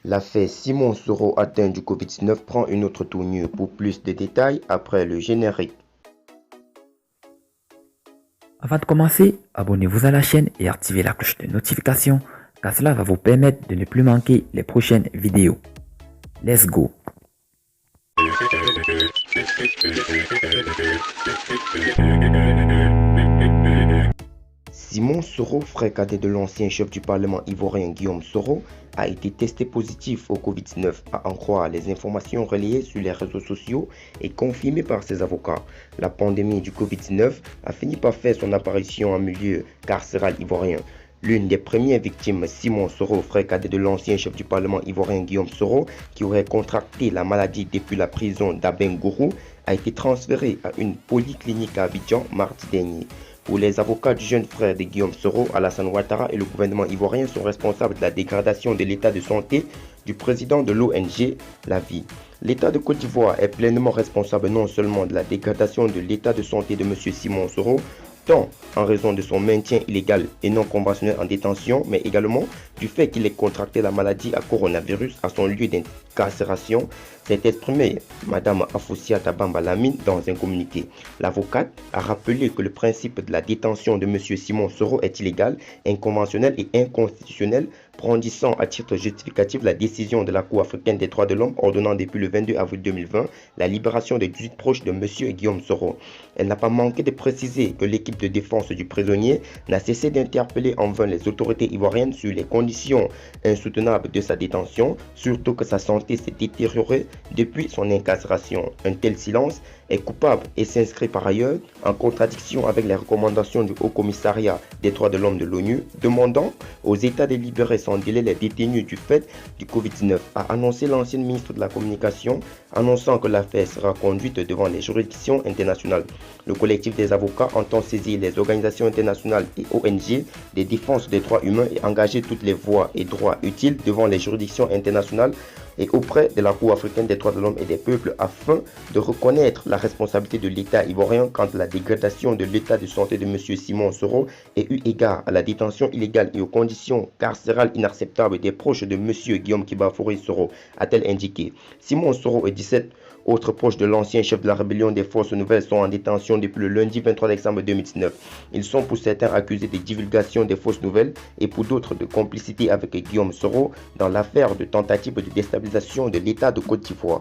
L'affaire Simon Soro atteint du Covid-19 prend une autre tournure. Pour plus de détails, après le générique. Avant de commencer, abonnez-vous à la chaîne et activez la cloche de notification car cela va vous permettre de ne plus manquer les prochaines vidéos. Let's go! Simon Soro, frère cadet de l'ancien chef du Parlement ivoirien Guillaume Soro, a été testé positif au Covid-19, à en croire les informations relayées sur les réseaux sociaux et confirmées par ses avocats. La pandémie du Covid-19 a fini par faire son apparition en milieu carcéral ivoirien. L'une des premières victimes, Simon Soro, frère cadet de l'ancien chef du Parlement ivoirien Guillaume Soro, qui aurait contracté la maladie depuis la prison d'Abengourou, a été transféré à une polyclinique à Abidjan mardi dernier. Pour les avocats du jeune frère de Guillaume Soro, Alassane Ouattara et le gouvernement ivoirien sont responsables de la dégradation de l'état de santé du président de l'ONG La Vie. L'État de Côte d'Ivoire est pleinement responsable non seulement de la dégradation de l'état de santé de M. Simon Soro, tant en raison de son maintien illégal et non conventionnel en détention, mais également du fait qu'il ait contracté la maladie à coronavirus à son lieu d'incarcération, s'est exprimée Mme Afoussiata Bamba Lamine dans un communiqué. L'avocate a rappelé que le principe de la détention de M. Simon Soro est illégal, inconventionnel et inconstitutionnel, brandissant à titre justificatif la décision de la Cour africaine des droits de l'homme ordonnant depuis le 22 avril 2020 la libération des 18 proches de M. Guillaume Soro. Elle n'a pas manqué de préciser que l'équipe de défense du prisonnier n'a cessé d'interpeller en vain les autorités ivoiriennes sur les conditions insoutenables de sa détention, surtout que sa santé s'est détériorée depuis son incarcération. Un tel silence est coupable et s'inscrit par ailleurs en contradiction avec les recommandations du Haut Commissariat des droits de l'homme de l'ONU, demandant aux États de libérer sans délai les détenus du fait du Covid-19, a annoncé l'ancienne ministre de la Communication, annonçant que l'affaire sera conduite devant les juridictions internationales. Le collectif des avocats entend saisir les organisations internationales et ONG des défenses des droits humains et engager toutes les voies et droits utiles devant les juridictions internationales et auprès de la Cour africaine des droits de l'homme et des peuples afin de reconnaître la responsabilité de l'État ivoirien quant à la dégradation de l'état de santé de M. Simon Soro et eu égard à la détention illégale et aux conditions carcérales inacceptables des proches de M. Guillaume Kibafouri Soro, a-t-elle indiqué. Simon Soro et 17 autres proches de l'ancien chef de la rébellion des Forces Nouvelles sont en détention depuis le lundi 23 décembre 2019. Ils sont pour certains accusés de divulgation des fausses nouvelles et pour d'autres de complicité avec Guillaume Soro dans l'affaire de tentative de déstabilisation de l'État de Côte d'Ivoire.